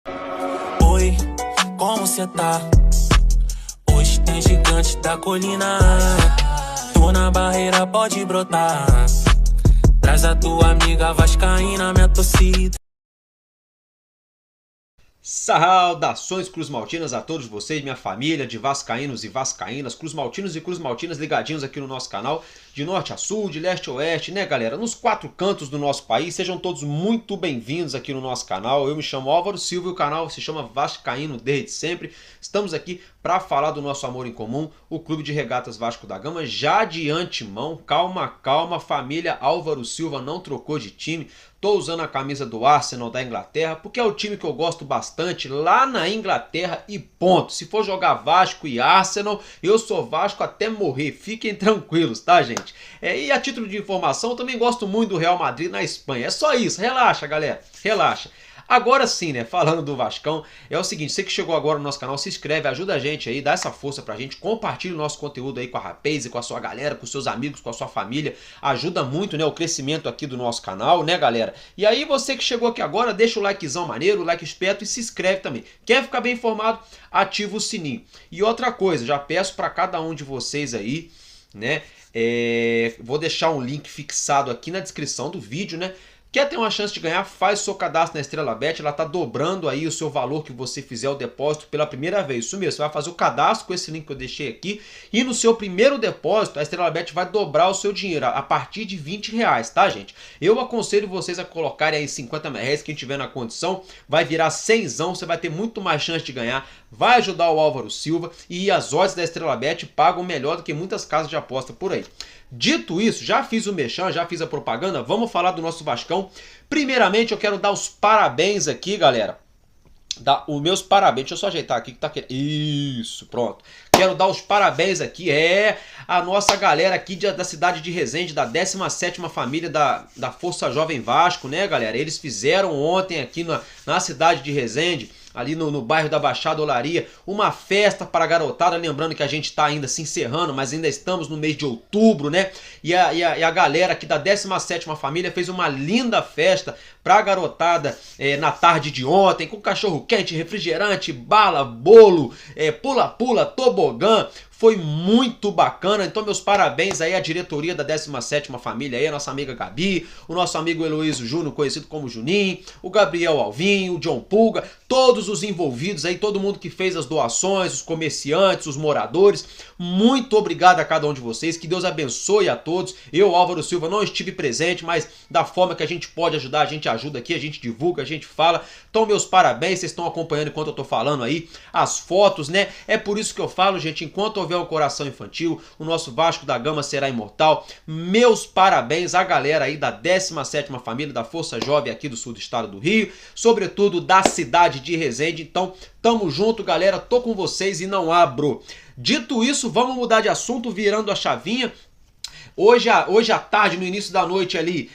Oi, como cê tá? Hoje tem gigante da colina. Tô na barreira, pode brotar. Traz a tua amiga vascaína, minha torcida. Saudações cruzmaltinas a todos vocês, minha família de vascaínos e vascaínas, cruzmaltinos e cruzmaltinas ligadinhos aqui no nosso canal, de norte a sul, de leste a oeste, né galera, nos quatro cantos do nosso país. Sejam todos muito bem-vindos aqui no nosso canal. Eu me chamo Álvaro Silva e o canal se chama Vascaíno desde sempre. Estamos aqui para falar do nosso amor em comum, o Clube de Regatas Vasco da Gama. Já de antemão, calma, família Álvaro Silva não trocou de time. Tô usando a camisa do Arsenal da Inglaterra, porque é o time que eu gosto bastante lá na Inglaterra e ponto. Se for jogar Vasco e Arsenal, eu sou Vasco até morrer. Fiquem tranquilos, tá, gente? E a título de informação, eu também gosto muito do Real Madrid na Espanha. É só isso, relaxa, galera, relaxa. Agora sim, né, falando do Vascão, é o seguinte, você que chegou agora no nosso canal, se inscreve, ajuda a gente aí, dá essa força pra gente, compartilha o nosso conteúdo aí com a rapaz e com a sua galera, com os seus amigos, com a sua família, ajuda muito, né, o crescimento aqui do nosso canal, né, galera? E aí você que chegou aqui agora, deixa o likezão maneiro, o like esperto e se inscreve também. Quer ficar bem informado? Ativa o sininho. E outra coisa, já peço pra cada um de vocês aí, né, vou deixar um link fixado aqui na descrição do vídeo, né? Quer ter uma chance de ganhar? Faz o seu cadastro na Estrela Bet, ela está dobrando aí o seu valor que você fizer o depósito pela primeira vez. Isso mesmo, você vai fazer o cadastro com esse link que eu deixei aqui e no seu primeiro depósito a Estrela Bet vai dobrar o seu dinheiro a partir de R$20, tá, gente? Eu aconselho vocês a colocarem aí R$50, quem tiver na condição, vai virar 100zão, você vai ter muito mais chance de ganhar, vai ajudar o Álvaro Silva e as odds da Estrela Bet pagam melhor do que muitas casas de aposta por aí. Dito isso, já fiz o merchan, já fiz a propaganda, vamos falar do nosso Vascão. Primeiramente eu quero dar os parabéns aqui, galera. Os meus parabéns, deixa eu só ajeitar aqui que tá querendo. Isso, pronto. Quero dar os parabéns aqui, a nossa galera aqui da cidade de Resende, da 17ª família da Força Jovem Vasco, né, galera? Eles fizeram ontem aqui na cidade de Resende, ali no bairro da Baixada Olaria, uma festa para a garotada, lembrando que a gente está ainda se encerrando, mas ainda estamos no mês de outubro, né? E a galera aqui da 17ª família fez uma linda festa para a garotada na tarde de ontem, com cachorro quente, refrigerante, bala, bolo, pula-pula, tobogã. Foi muito bacana, então meus parabéns aí à diretoria da 17ª família aí, a nossa amiga Gabi, o nosso amigo Heloísio Júnior, conhecido como Juninho, o Gabriel Alvinho, o John Pulga, todos os envolvidos aí, todo mundo que fez as doações, os comerciantes, os moradores, muito obrigado a cada um de vocês, que Deus abençoe a todos. Eu, Álvaro Silva, não estive presente, mas da forma que a gente pode ajudar, a gente ajuda aqui, a gente divulga, a gente fala. Então meus parabéns, vocês estão acompanhando enquanto eu tô falando aí, as fotos, né? É por isso que eu falo, gente, enquanto houver um coração infantil, o nosso Vasco da Gama será imortal. Meus parabéns à galera aí da 17ª família da Força Jovem aqui do sul do estado do Rio, sobretudo da cidade de Resende. Então, tamo junto, galera, tô com vocês e não abro. Dito isso, vamos mudar de assunto, virando a chavinha. Hoje à tarde, no início da noite ali,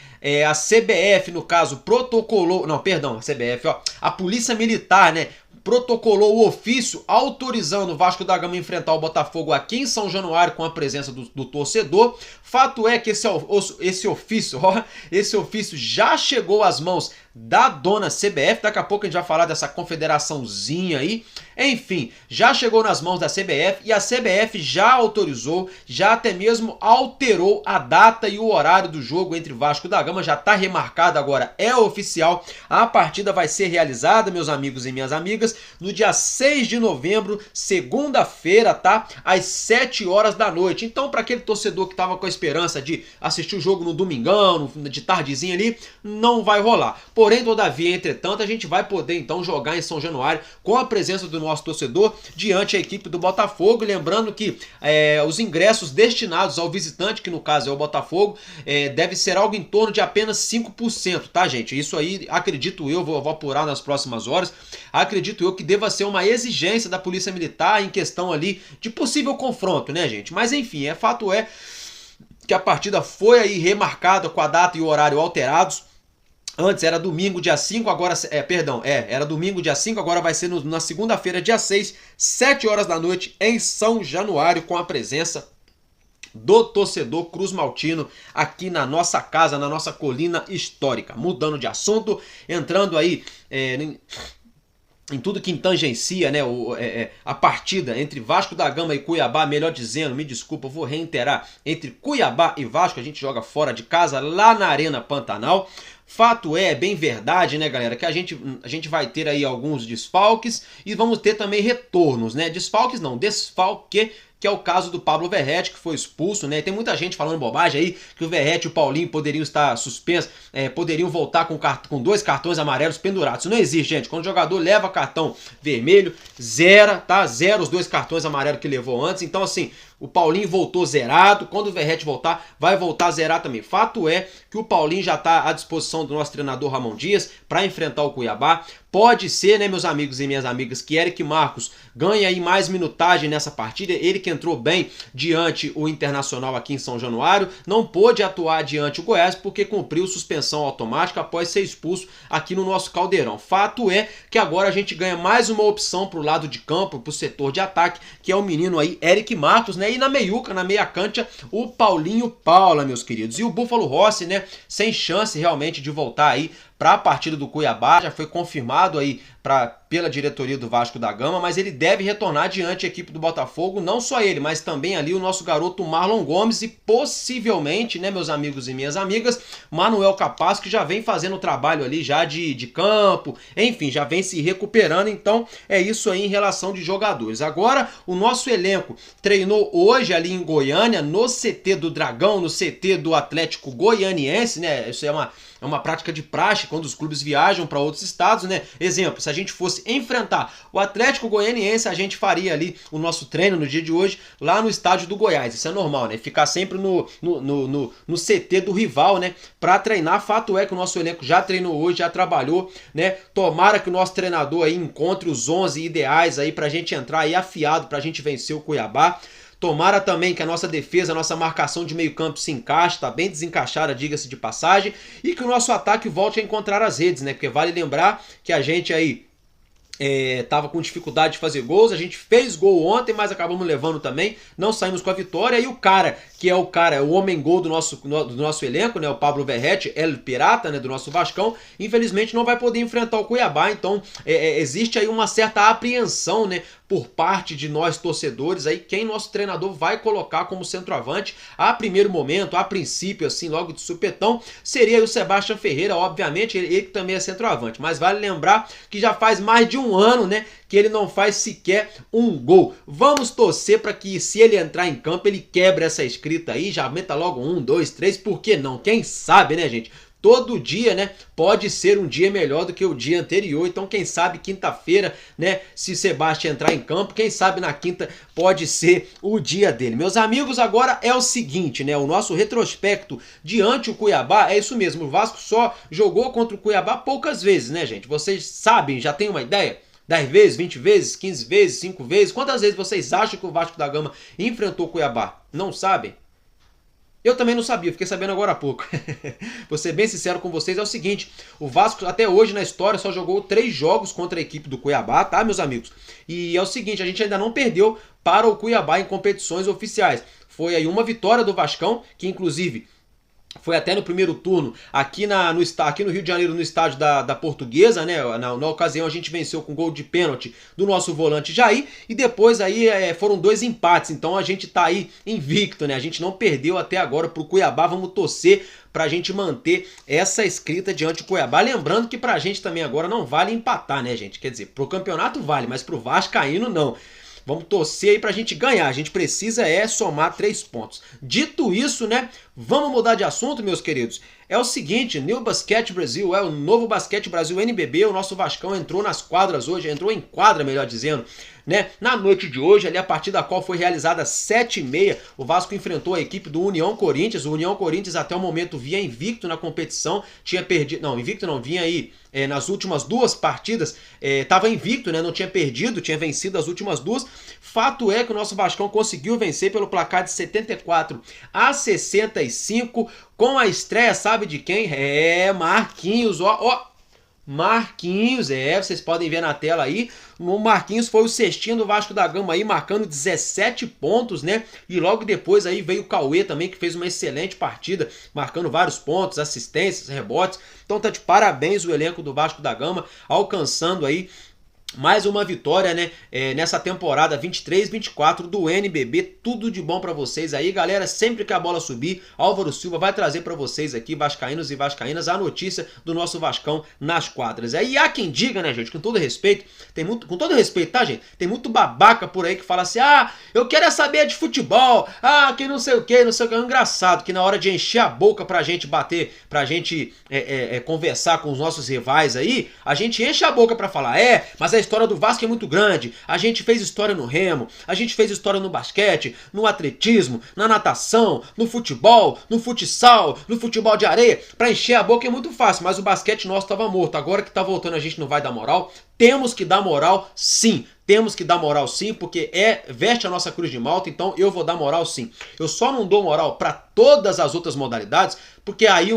a CBF, no caso, protocolou... Não, perdão, a CBF, ó. A Polícia Militar, né? Protocolou o ofício autorizando o Vasco da Gama enfrentar o Botafogo aqui em São Januário com a presença do torcedor. Fato é que esse ofício já chegou às mãos da dona CBF. Daqui a pouco a gente vai falar dessa confederaçãozinha aí. Enfim, já chegou nas mãos da CBF e a CBF já autorizou, já até mesmo alterou a data e o horário do jogo entre Vasco da Gama. Já está remarcado agora, é oficial. A partida vai ser realizada, meus amigos e minhas amigas, no dia 6 de novembro, segunda-feira, tá? Às 7 horas da noite. Então, para aquele torcedor que estava com a esperança de assistir o jogo no domingão, de tardezinha ali, não vai rolar. Porém, todavia, entretanto, a gente vai poder então jogar em São Januário com a presença do nosso torcedor diante a equipe do Botafogo. Lembrando que os ingressos destinados ao visitante, que no caso é o Botafogo, deve ser algo em torno de apenas 5%, tá, gente? Isso aí, acredito eu, vou apurar nas próximas horas, acredito eu que deva ser uma exigência da Polícia Militar em questão ali de possível confronto, né, gente? Mas enfim, fato é que a partida foi aí remarcada com a data e o horário alterados. Antes era domingo dia 5, agora... era domingo dia 5, agora vai ser na segunda-feira dia 6, 7 horas da noite, em São Januário, com a presença do torcedor cruzmaltino aqui na nossa casa, na nossa colina histórica. Mudando de assunto, entrando aí em tudo que tangencia, né, a partida entre Vasco da Gama e Cuiabá, melhor dizendo, me desculpa, vou reiterar, entre Cuiabá e Vasco, a gente joga fora de casa, lá na Arena Pantanal. Fato é, bem verdade, né, galera, que a gente vai ter aí alguns desfalques e vamos ter também retornos, né, desfalques não, desfalque, que é o caso do Pablo Verratti, que foi expulso, né? Tem muita gente falando bobagem aí, que o Verratti e o Paulinho poderiam estar suspensos, poderiam voltar com 2 cartões amarelos pendurados. Isso não existe, gente. Quando o jogador leva cartão vermelho, zera, tá? Zera os 2 cartões amarelos que levou antes. Então, assim, o Paulinho voltou zerado, quando o Verratti voltar, vai voltar a zerar também. Fato é que o Paulinho já está à disposição do nosso treinador Ramon Dias para enfrentar o Cuiabá. Pode ser, né, meus amigos e minhas amigas, que Eric Marcos ganhe aí mais minutagem nessa partida. Ele que entrou bem diante o Internacional aqui em São Januário, não pôde atuar diante o Goiás porque cumpriu suspensão automática após ser expulso aqui no nosso Caldeirão. Fato é que agora a gente ganha mais uma opção para o lado de campo, para o setor de ataque, que é o menino aí, Eric Marcos, né? E na meiuca, na meia cancha, o Paulinho Paula, meus queridos. E o Búfalo Rossi, né? Sem chance realmente de voltar aí para a partida do Cuiabá, já foi confirmado aí pela diretoria do Vasco da Gama, mas ele deve retornar diante a equipe do Botafogo, não só ele, mas também ali o nosso garoto Marlon Gomes e possivelmente, né, meus amigos e minhas amigas, Manuel Capasso, que já vem fazendo o trabalho ali já de campo, enfim, já vem se recuperando, então é isso aí em relação de jogadores. Agora, o nosso elenco treinou hoje ali em Goiânia, no CT do Dragão, no CT do Atlético Goianiense, né, isso é uma prática de praxe quando os clubes viajam para outros estados, né? Exemplo, se a gente fosse enfrentar o Atlético Goianiense, a gente faria ali o nosso treino no dia de hoje lá no estádio do Goiás. Isso é normal, né? Ficar sempre no CT do rival, né? Para treinar. Fato é que o nosso elenco já treinou hoje, já trabalhou, né? Tomara que o nosso treinador aí encontre os 11 ideais aí pra gente entrar aí afiado pra gente vencer o Cuiabá. Tomara também que a nossa defesa, a nossa marcação de meio campo se encaixe, tá bem desencaixada, diga-se de passagem, e que o nosso ataque volte a encontrar as redes, né? Porque vale lembrar que a gente aí tava com dificuldade de fazer gols, a gente fez gol ontem, mas acabamos levando também, não saímos com a vitória, e o cara, que é o homem gol do nosso elenco, né, o Pablo Verratti, El Pirata, né, do nosso Vascão, infelizmente não vai poder enfrentar o Cuiabá, então existe aí uma certa apreensão, né, por parte de nós torcedores aí, quem nosso treinador vai colocar como centroavante a primeiro momento, a princípio, assim, logo de supetão, seria o Sebastião Ferreira, obviamente, ele que também é centroavante, mas vale lembrar que já faz mais de um ano, né, que ele não faz sequer um gol. Vamos torcer para que, se ele entrar em campo, ele quebre essa escrita aí, já meta logo 1, 2, 3, por que não? Quem sabe, né, gente? Todo dia, né, pode ser um dia melhor do que o dia anterior, então quem sabe quinta-feira, né, se Sebastião entrar em campo, quem sabe na quinta pode ser o dia dele. Meus amigos, agora é o seguinte, né, o nosso retrospecto diante o Cuiabá, é isso mesmo, o Vasco só jogou contra o Cuiabá poucas vezes, né, gente? Vocês sabem, já tem uma ideia? 10 vezes, 20 vezes, 15 vezes, 5 vezes? Quantas vezes vocês acham que o Vasco da Gama enfrentou o Cuiabá? Não sabem? Eu também não sabia, fiquei sabendo agora há pouco. Vou ser bem sincero com vocês, é o seguinte, o Vasco até hoje na história só jogou 3 jogos contra a equipe do Cuiabá, tá, meus amigos? E é o seguinte, a gente ainda não perdeu para o Cuiabá em competições oficiais. Foi aí uma vitória do Vascão, que inclusive foi até no primeiro turno, aqui no Rio de Janeiro, no estádio da Portuguesa, né? Na ocasião a gente venceu com gol de pênalti do nosso volante Jair, e depois aí foram 2 empates, então a gente tá aí invicto, né? A gente não perdeu até agora pro Cuiabá, vamos torcer pra gente manter essa escrita diante do Cuiabá. Lembrando que pra gente também agora não vale empatar, né, gente? Quer dizer, pro campeonato vale, mas pro Vascaíno não. Vamos torcer aí pra gente ganhar. A gente precisa somar 3 pontos. Dito isso, né? Vamos mudar de assunto, meus queridos. É o seguinte, New Basquete Brasil, o novo Basquete Brasil NBB, o nosso Vascão entrou nas quadras hoje, entrou em quadra, melhor dizendo, né? Na noite de hoje, ali a partida da qual foi realizada às 7h30, o Vasco enfrentou a equipe do União Corinthians. O União Corinthians até o momento vinha invicto na competição, tinha perdido, não, invicto não, vinha aí nas últimas 2 partidas, estava invicto, né? Não tinha perdido, tinha vencido as últimas 2. Fato é que o nosso Vascão conseguiu vencer pelo placar de 74-65, com a estreia, sabe de quem? Marquinhos, Marquinhos, vocês podem ver na tela aí, o Marquinhos foi o cestinho do Vasco da Gama aí, marcando 17 pontos, né? E logo depois aí veio o Cauê também, que fez uma excelente partida, marcando vários pontos, assistências, rebotes. Então tá de parabéns o elenco do Vasco da Gama, alcançando aí Mais uma vitória, né, nessa temporada 23-24 do NBB. Tudo de bom pra vocês aí, galera. Sempre que a bola subir, Álvaro Silva vai trazer pra vocês aqui, vascaínos e vascaínas, a notícia do nosso Vascão nas quadras. E há quem diga, né, gente, com todo respeito, com todo respeito, tá, gente? Tem muito babaca por aí que fala assim, ah, eu quero é saber de futebol, ah, que não sei o que, não sei o que. É engraçado que na hora de encher a boca pra gente bater, pra gente conversar com os nossos rivais aí, a gente enche a boca pra falar, mas a história do Vasco é muito grande, a gente fez história no remo, a gente fez história no basquete, no atletismo, na natação, no futebol, no futsal, no futebol de areia. Pra encher a boca é muito fácil, mas o basquete nosso tava morto. Agora que tá voltando a gente não vai dar moral. Temos que dar moral sim, temos que dar moral sim, porque veste a nossa cruz de malta, então eu vou dar moral sim. Eu só não dou moral para todas as outras modalidades, porque aí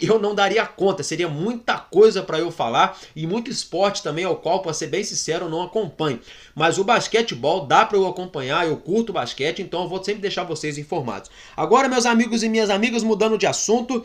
eu não daria conta, seria muita coisa para eu falar e muito esporte também ao qual, para ser bem sincero, eu não acompanho. Mas o basquetebol dá para eu acompanhar, eu curto basquete, então eu vou sempre deixar vocês informados. Agora, meus amigos e minhas amigas, mudando de assunto,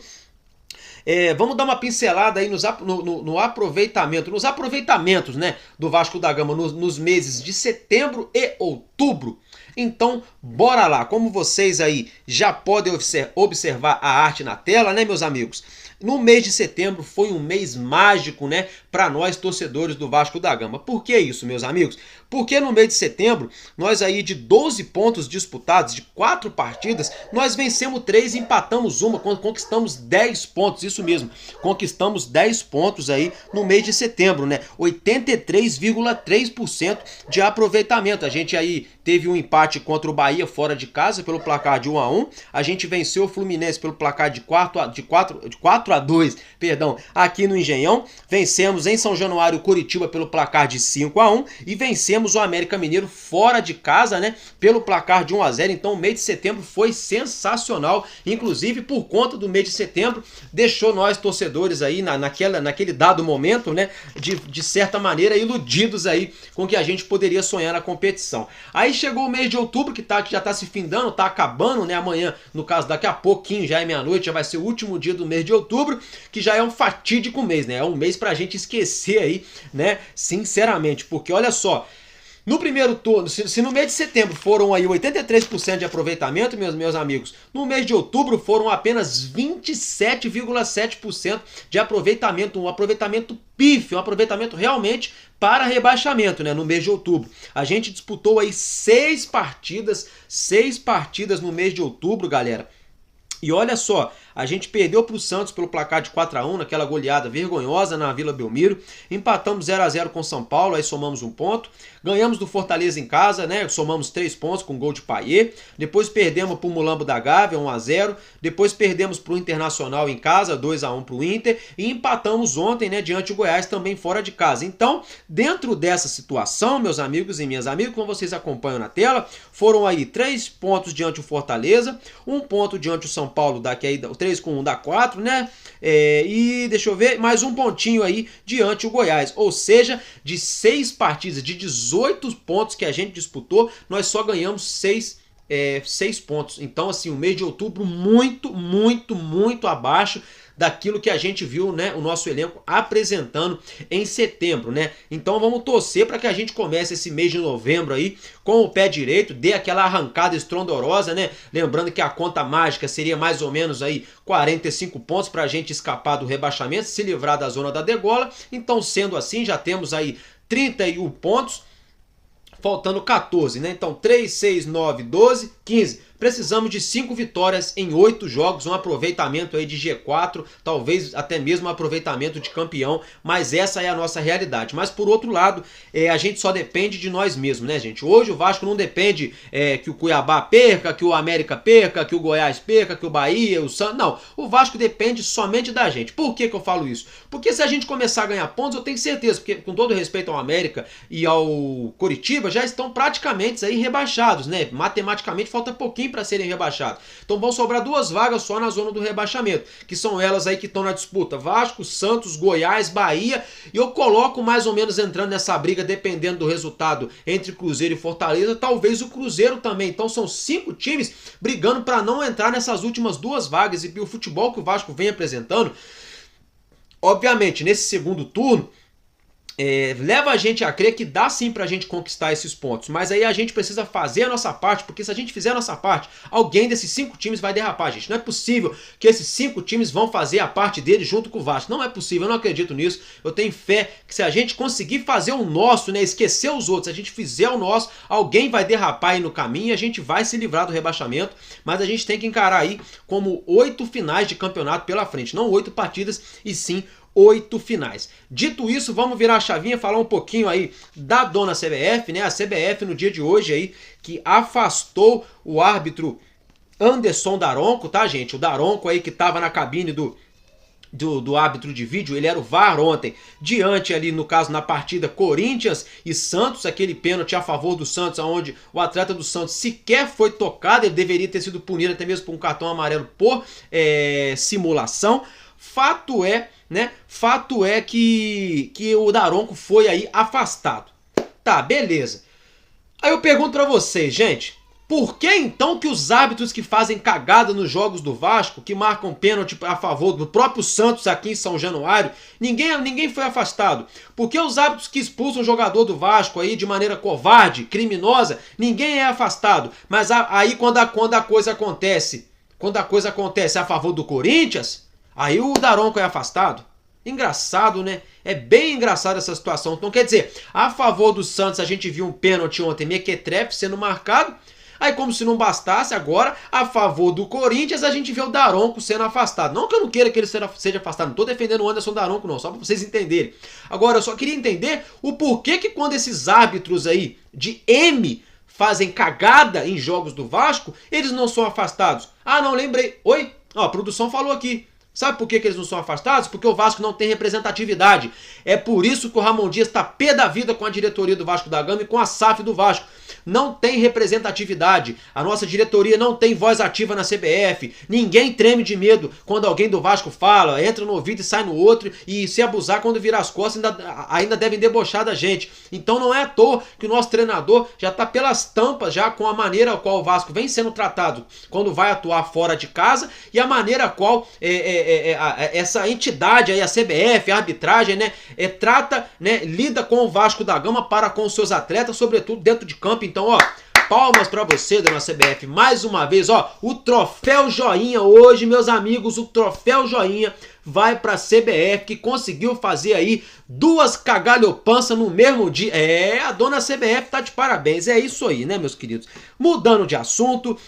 vamos dar uma pincelada aí no aproveitamento, nos aproveitamentos, né, do Vasco da Gama nos meses de setembro e outubro. Então, bora lá. Como vocês aí já podem observar a arte na tela, né, meus amigos? No mês de setembro foi um mês mágico, né, para nós torcedores do Vasco da Gama. Por que isso, meus amigos? Porque no mês de setembro, nós aí de 12 pontos disputados, de 4 partidas, nós vencemos 3 e empatamos uma, conquistamos 10 pontos, isso mesmo, conquistamos 10 pontos aí no mês de setembro, né, 83,3% de aproveitamento. A gente aí teve um empate contra o Bahia fora de casa pelo placar de 1-1, a gente venceu o Fluminense pelo placar de 4-2, perdão, aqui no Engenhão, vencemos em São Januário o Curitiba pelo placar de 5-1 e vencemos o América Mineiro fora de casa, né, pelo placar de 1-0. Então o mês de setembro foi sensacional, inclusive por conta do mês de setembro, deixou nós torcedores aí naquele dado momento, né, de certa maneira iludidos aí com que a gente poderia sonhar na competição. Aí chegou o mês de outubro, que já tá se findando, tá acabando, né, amanhã, no caso daqui a pouquinho, já é meia-noite, já vai ser o último dia do mês de outubro, que já é um fatídico mês, né, é um mês pra gente esquecer aí, né, sinceramente, porque olha só, no primeiro turno, se no mês de setembro foram aí 83% de aproveitamento, meus amigos, no mês de outubro foram apenas 27,7% de aproveitamento, um aproveitamento pífio, um aproveitamento realmente para rebaixamento, né, no mês de outubro. A gente disputou aí 6 partidas no mês de outubro, galera. E olha só, a gente perdeu para o Santos pelo placar de 4-1, naquela goleada vergonhosa na Vila Belmiro. Empatamos 0-0 com São Paulo, aí somamos 1 ponto. Ganhamos do Fortaleza em casa, né? Somamos 3 pontos com gol de Payet. Depois perdemos para o Mulambo da Gávea, 1-0. Depois perdemos para o Internacional em casa, 2-1 para o Inter. E empatamos ontem, né, diante do Goiás, também fora de casa. Então, dentro dessa situação, meus amigos e minhas amigas, como vocês acompanham na tela, foram aí 3 pontos diante do Fortaleza, 1 ponto diante do São Paulo, daqui aí 3 com 1 dá 4, né? E deixa eu ver, mais 1 pontinho aí diante o Goiás. Ou seja, de 6 partidas, de 18 pontos que a gente disputou, nós só ganhamos 6 pontos. Então, assim, o mês de outubro muito abaixo daquilo que a gente viu, né, o nosso elenco apresentando em setembro, né? Então vamos torcer para que a gente comece esse mês de novembro aí com o pé direito, dê aquela arrancada estrondorosa, né? Lembrando que a conta mágica seria mais ou menos aí 45 pontos para a gente escapar do rebaixamento, se livrar da zona da degola. Então, sendo assim, já temos aí 31 pontos, faltando 14, né? Então 3, 6, 9, 12, 15. Precisamos de 5 vitórias em 8 jogos, um aproveitamento aí de G4, talvez até mesmo um aproveitamento de campeão, mas essa é a nossa realidade. Mas por outro lado, a gente só depende de nós mesmos, né, gente? Hoje o Vasco não depende que o Cuiabá perca, que o América perca, que o Goiás perca, que o Bahia, o Santos... Não, o Vasco depende somente da gente. Por que eu falo isso? Porque se a gente começar a ganhar pontos, eu tenho certeza, porque com todo respeito ao América e ao Coritiba, já estão praticamente aí rebaixados, né? Matematicamente falta pouquinho para serem rebaixados. Então vão sobrar 2 vagas só na zona do rebaixamento, que são elas aí que estão na disputa: Vasco, Santos, Goiás, Bahia, e eu coloco mais ou menos entrando nessa briga, dependendo do resultado, entre Cruzeiro e Fortaleza, talvez o Cruzeiro também. Então são 5 times brigando para não entrar nessas últimas 2 vagas, e o futebol que o Vasco vem apresentando, obviamente, nesse segundo turno, leva a gente a crer que dá sim pra gente conquistar esses pontos, mas aí a gente precisa fazer a nossa parte, porque se a gente fizer a nossa parte, alguém desses 5 times vai derrapar, gente. Não é possível que esses 5 times vão fazer a parte deles junto com o Vasco. Não é possível, eu não acredito nisso. Eu tenho fé que se a gente conseguir fazer o nosso, né, esquecer os outros, se a gente fizer o nosso, alguém vai derrapar aí no caminho e a gente vai se livrar do rebaixamento, mas a gente tem que encarar aí como 8 finais de campeonato pela frente, não 8 partidas e sim 8 finais. Dito isso, vamos virar a chavinha, falar um pouquinho aí da dona CBF, né? A CBF no dia de hoje aí, que afastou o árbitro Anderson Daronco, tá, gente? O Daronco aí que tava na cabine do árbitro de vídeo, ele era o VAR ontem, diante ali, no caso, na partida Corinthians e Santos, aquele pênalti a favor do Santos, onde o atleta do Santos sequer foi tocado, ele deveria ter sido punido até mesmo por um cartão amarelo por simulação. Fato é, né? Fato é que o Daronco foi aí afastado. Tá, beleza. Aí eu pergunto pra vocês, gente, por que então que os árbitros que fazem cagada nos jogos do Vasco, que marcam pênalti a favor do próprio Santos aqui em São Januário, ninguém foi afastado? Por que os árbitros que expulsam o jogador do Vasco aí de maneira covarde, criminosa, ninguém é afastado? Mas aí quando a coisa acontece a favor do Corinthians, aí o Daronco é afastado? Engraçado, né? É bem engraçado essa situação. Então, quer dizer, a favor do Santos a gente viu um pênalti ontem, mequetrefe sendo marcado. Aí, como se não bastasse, agora, a favor do Corinthians, a gente vê o Daronco sendo afastado. Não que eu não queira que ele seja afastado, não estou defendendo o Anderson Daronco não, só para vocês entenderem. Agora, eu só queria entender o porquê que quando esses árbitros aí de M fazem cagada em jogos do Vasco, eles não são afastados. Ah, não, lembrei. Oi? Ó, a produção falou aqui. Sabe por que eles não são afastados? Porque o Vasco não tem representatividade. É por isso que o Ramon Dias está pé da vida com a diretoria do Vasco da Gama e com a SAF do Vasco. Não tem representatividade. A nossa diretoria não tem voz ativa na CBF. Ninguém treme de medo quando alguém do Vasco fala, entra no ouvido e sai no outro, e se abusar quando virar as costas ainda devem debochar da gente. Então não é à toa que o nosso treinador já está pelas tampas já com a maneira a qual o Vasco vem sendo tratado quando vai atuar fora de casa e a maneira a qual essa entidade aí, a CBF, a arbitragem, né, trata, né, lida com o Vasco da Gama para com os seus atletas, sobretudo dentro de campo. Então, ó, palmas pra você, dona CBF. Mais uma vez, ó, o troféu joinha hoje, meus amigos, o troféu joinha vai pra CBF, que conseguiu fazer aí 2 cagalhopanças no mesmo dia. A dona CBF tá de parabéns. É isso aí, né, meus queridos? Mudando de assunto,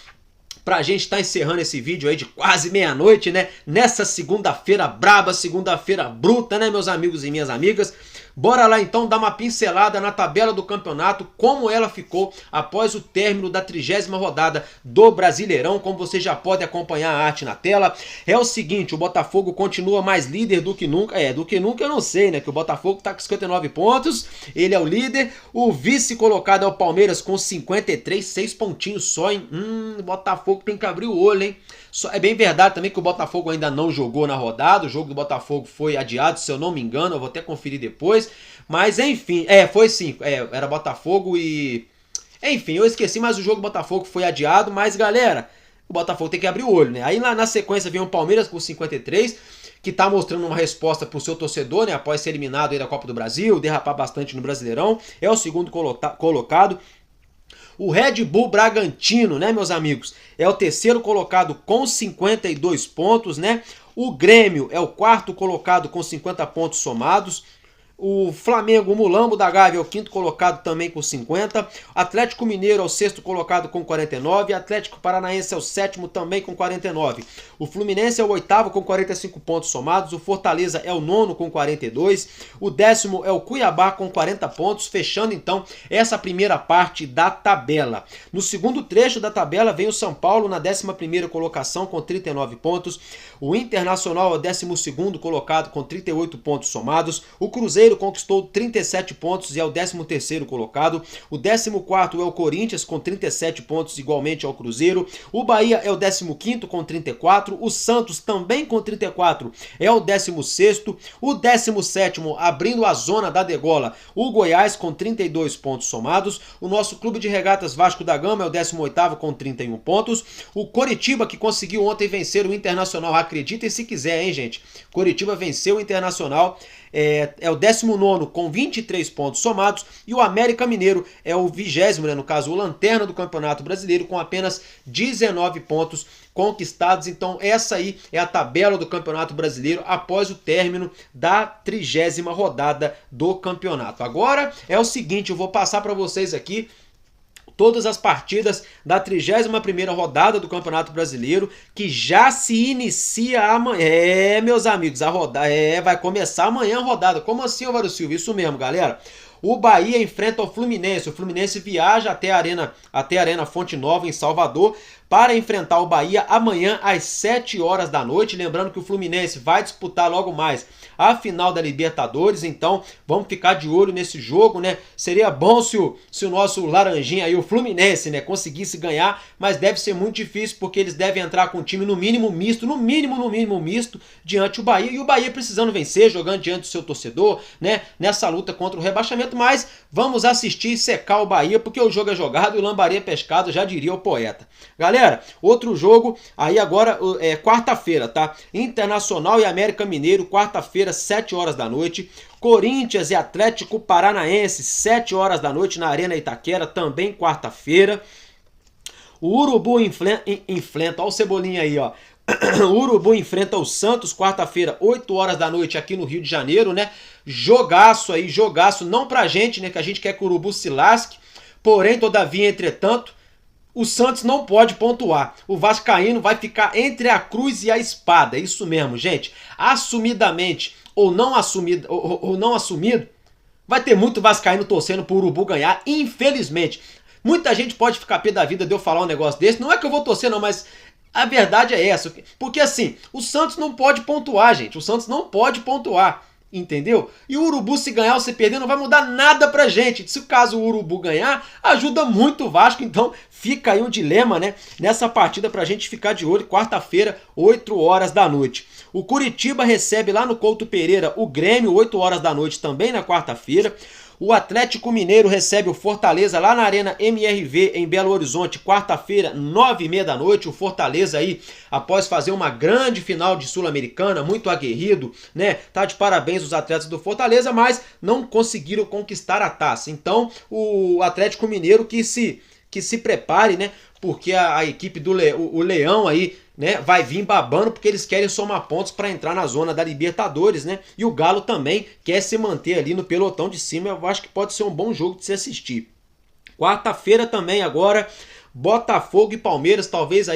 pra gente estar encerrando esse vídeo aí de quase meia-noite, né? Nessa segunda-feira braba, segunda-feira bruta, né, meus amigos e minhas amigas? Bora lá então dar uma pincelada na tabela do campeonato, como ela ficou após o término da 30ª rodada do Brasileirão, como você já pode acompanhar a arte na tela. É o seguinte, o Botafogo continua mais líder do que nunca, do que nunca eu não sei, né, que o Botafogo tá com 59 pontos, ele é o líder, o vice colocado é o Palmeiras com 53, 6 pontinhos só, hein, o Botafogo tem que abrir o olho, hein. É bem verdade também que o Botafogo ainda não jogou na rodada, o jogo do Botafogo foi adiado, se eu não me engano, eu vou até conferir depois, mas enfim, foi sim, era Botafogo e... Enfim, eu esqueci, mas o jogo do Botafogo foi adiado, mas galera, o Botafogo tem que abrir o olho, né? Aí na sequência vem o Palmeiras com 53, que tá mostrando uma resposta pro seu torcedor, né? Após ser eliminado aí da Copa do Brasil, derrapar bastante no Brasileirão, é o segundo colocado. O Red Bull Bragantino, né, meus amigos, é o terceiro colocado com 52 pontos, né? O Grêmio é o quarto colocado com 50 pontos somados. O Flamengo, o Mulambo da Gávea, é o quinto colocado também com 50. Atlético Mineiro é o sexto colocado com 49. Atlético Paranaense é o sétimo também com 49. O Fluminense é o oitavo com 45 pontos somados. O Fortaleza é o nono com 42. O décimo é o Cuiabá com 40 pontos, fechando então essa primeira parte da tabela. No segundo trecho da tabela vem o São Paulo na 11ª colocação com 39 pontos. O Internacional é o 12º colocado com 38 pontos somados. O Cruzeiro conquistou 37 pontos e é o 13º colocado. O 14º é o Corinthians com 37 pontos, igualmente ao Cruzeiro. O Bahia é o 15º com 34. O Santos também com 34 é o 16º. O 17º, abrindo a zona da degola, o Goiás com 32 pontos somados. O nosso Clube de Regatas Vasco da Gama é o 18º com 31 pontos. O Coritiba, que conseguiu ontem vencer o Internacional, acreditem se quiser, hein, gente? Coritiba venceu o Internacional. é o 19º com 23 pontos somados, e o América Mineiro é o 20º, né, no caso o lanterna do Campeonato Brasileiro, com apenas 19 pontos conquistados. Então essa aí é a tabela do Campeonato Brasileiro após o término da 30ª rodada do campeonato. Agora é o seguinte, eu vou passar para vocês aqui todas as partidas da 31ª rodada do Campeonato Brasileiro, que já se inicia amanhã. Meus amigos, a rodada vai começar amanhã a rodada. Como assim, Álvaro Silva? Isso mesmo, galera. O Bahia enfrenta o Fluminense viaja até a Arena Fonte Nova, em Salvador, para enfrentar o Bahia amanhã às 7 horas da noite. Lembrando que o Fluminense vai disputar logo mais a final da Libertadores, então vamos ficar de olho nesse jogo, né? Seria bom se o nosso laranjinha aí, o Fluminense, né, conseguisse ganhar, mas deve ser muito difícil, porque eles devem entrar com um time no mínimo misto, no mínimo misto, diante do Bahia, e o Bahia precisando vencer, jogando diante do seu torcedor, né, nessa luta contra o rebaixamento. Mas vamos assistir e secar o Bahia, porque o jogo é jogado e o lambaria é pescado, já diria o poeta. Galera, outro jogo aí agora é quarta-feira, tá? Internacional e América Mineiro, quarta-feira, 7 horas da noite. Corinthians e Atlético Paranaense, 7 horas da noite na Arena Itaquera, também quarta-feira. O Urubu enfrenta, ó o Cebolinha aí, ó. O Urubu enfrenta o Santos, quarta-feira, 8 horas da noite, aqui no Rio de Janeiro, né? Jogaço aí, jogaço, não pra gente, né? Que a gente quer que o Urubu se lasque. Porém, todavia, entretanto, o Santos não pode pontuar. O vascaíno vai ficar entre a cruz e a espada. É isso mesmo, gente. Assumidamente ou não assumido, vai ter muito vascaíno torcendo pro Urubu ganhar, infelizmente. Muita gente pode ficar pé da vida de eu falar um negócio desse. Não é que eu vou torcer não, mas a verdade é essa. Porque assim, o Santos não pode pontuar, gente. O Santos não pode pontuar. Entendeu? E o Urubu, se ganhar ou se perder, não vai mudar nada pra gente. Se caso o Urubu ganhar, ajuda muito o Vasco. Então fica aí um dilema, né, nessa partida pra gente ficar de olho. Quarta-feira, 8 horas da noite. O Curitiba recebe lá no Couto Pereira o Grêmio, 8 horas da noite, também na quarta-feira. O Atlético Mineiro recebe o Fortaleza lá na Arena MRV em Belo Horizonte, quarta-feira, 9h30 da noite. O Fortaleza aí, após fazer uma grande final de Sul-Americana, muito aguerrido, né? Tá de parabéns os atletas do Fortaleza, mas não conseguiram conquistar a taça. Então, o Atlético Mineiro que se prepare, né? Porque a equipe do Leão aí, né, vai vir babando, porque eles querem somar pontos para entrar na zona da Libertadores, né? E o Galo também quer se manter ali no pelotão de cima. Eu acho que pode ser um bom jogo de se assistir. Quarta-feira também agora, Botafogo e Palmeiras, talvez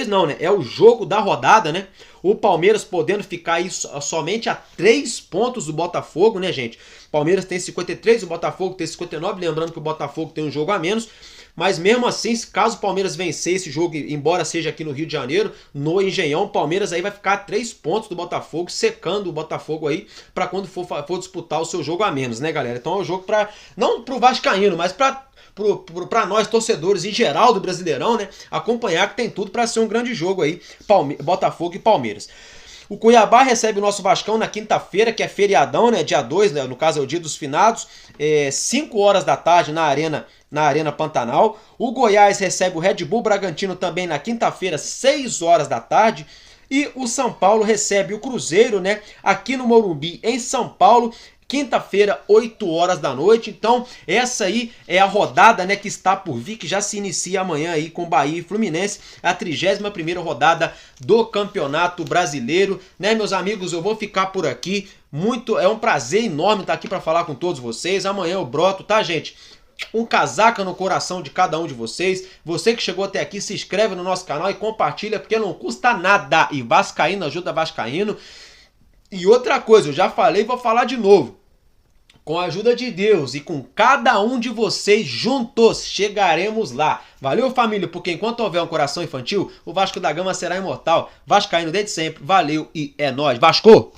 não, né? É o jogo da rodada, né? O Palmeiras podendo ficar aí somente a 3 pontos do Botafogo, né, gente? Palmeiras tem 53, o Botafogo tem 59, lembrando que o Botafogo tem um jogo a menos. Mas mesmo assim, caso o Palmeiras vencer esse jogo, embora seja aqui no Rio de Janeiro, no Engenhão, o Palmeiras aí vai ficar a 3 pontos do Botafogo, secando o Botafogo aí para quando for disputar o seu jogo a menos, né, galera? Então é um jogo não pro vascaíno, mas para nós torcedores em geral do Brasileirão, né, acompanhar, que tem tudo para ser um grande jogo aí, Botafogo e Palmeiras. O Cuiabá recebe o nosso Vascão na quinta-feira, que é feriadão, né? Dia 2, né? No caso é o dia dos finados, 5 horas da tarde na Arena Pantanal. O Goiás recebe o Red Bull Bragantino também na quinta-feira, 6 horas da tarde. E o São Paulo recebe o Cruzeiro, né? Aqui no Morumbi, em São Paulo, quinta-feira, 8 horas da noite. Então, essa aí é a rodada, né, que está por vir, que já se inicia amanhã aí com Bahia e Fluminense, a 31ª rodada do Campeonato Brasileiro, né, meus amigos? Eu vou ficar por aqui. É um prazer enorme estar aqui para falar com todos vocês. Amanhã eu broto, tá, gente? Um casaca no coração de cada um de vocês. Você que chegou até aqui, se inscreve no nosso canal e compartilha, porque não custa nada. E vascaíno ajuda vascaíno. E outra coisa, eu já falei e vou falar de novo. Com a ajuda de Deus e com cada um de vocês juntos, chegaremos lá. Valeu, família, porque enquanto houver um coração infantil, o Vasco da Gama será imortal. Vascaíno desde sempre. Valeu e é nóis. Vasco!